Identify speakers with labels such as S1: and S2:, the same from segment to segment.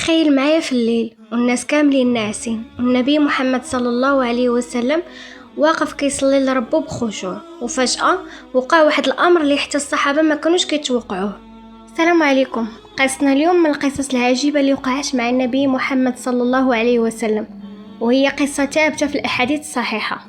S1: تخيل معايا في الليل والناس كاملين ناعسين، والنبي محمد صلى الله عليه وسلم واقف كيصلي لربه بخشوع، وفجأة وقع واحد الأمر اللي حتى الصحابة ما كانوش كيتوقعوه. السلام عليكم. قصتنا اليوم من القصص العجيبة اللي وقعت مع النبي محمد صلى الله عليه وسلم، وهي قصة ثابتة في الأحاديث الصحيحة.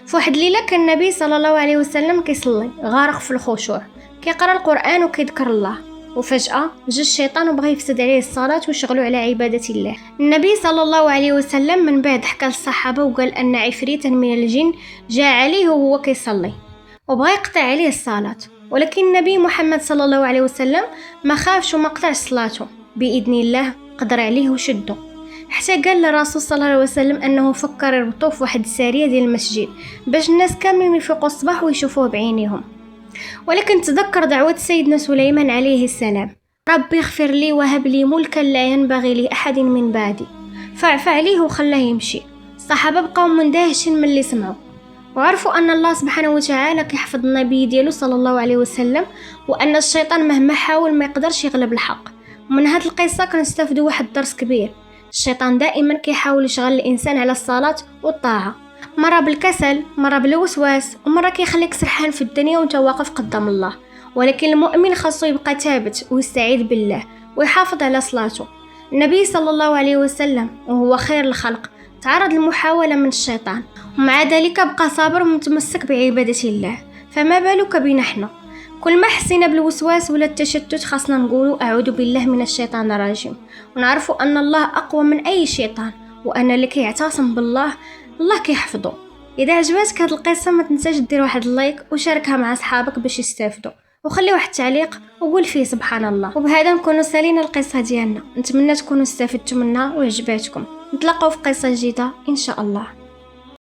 S1: في واحد الليلة كان النبي صلى الله عليه وسلم كيصلي غارق في الخشوع، كيقرأ القرآن وكيذكر الله، وفجأة جا الشيطان وبغى يفسد عليه الصلاة ويشغلوا على عبادة الله. النبي صلى الله عليه وسلم من بعد حكى للصحابة وقال أن عفريتا من الجن جاء عليه وهو كيصلي وبغى يقطع عليه الصلاة، ولكن النبي محمد صلى الله عليه وسلم ما خافش وما قطعش صلاته، بإذن الله قدر عليه وشده، حتى قال للرسول صلى الله عليه وسلم أنه فكر يربطوه في واحد السارية ديال المسجد باش الناس كاملين يفيقوا الصباح ويشوفوه بعينيهم. ولكن تذكر دعوة سيدنا سليمان عليه السلام: ربي اغفر لي وهب لي ملكا لا ينبغي لأحد من بعدي، فاعف عليه وخلاه يمشي. الصحابة بقاو مندهشين من اللي سمعوا، وعرفوا أن الله سبحانه وتعالى كيحفظ النبي ديالو صلى الله عليه وسلم، وأن الشيطان مهما حاول ما يقدرش يغلب الحق. ومن هذه القصة كنستافدوا واحد الدرس كبير: الشيطان دائما كيحاول يشغل الإنسان على الصلاة والطاعة، مرة بالكسل، مرة بالوسواس، ومرة كيخليك سرحان في الدنيا وانت واقف قدام الله. ولكن المؤمن خاصو يبقى ثابت ويستعيذ بالله ويحافظ على صلاته. النبي صلى الله عليه وسلم وهو خير الخلق تعرض لمحاولة من الشيطان، ومع ذلك بقى صابر ومتمسك بعبادة الله. فما بالك بنا حنا؟ كل ما حسينا بالوسواس ولا التشتت خاصنا نقولوا أعوذ بالله من الشيطان الرجيم، ونعرفوا أن الله أقوى من أي شيطان، وأن اللي كيعتصم بالله الله كيحفظه. إذا عجبتك هاد القصة ما تنساش دير واحد اللايك وشاركها مع أصحابك باش يستافدوا، وخلي واحد التعليق وقول فيه سبحان الله. وبهذا نكونوا سالينا القصة ديالنا، نتمنى تكونوا استفدتوا منها وعجباتكم. نتلاقاو في قصة جديدة إن شاء الله.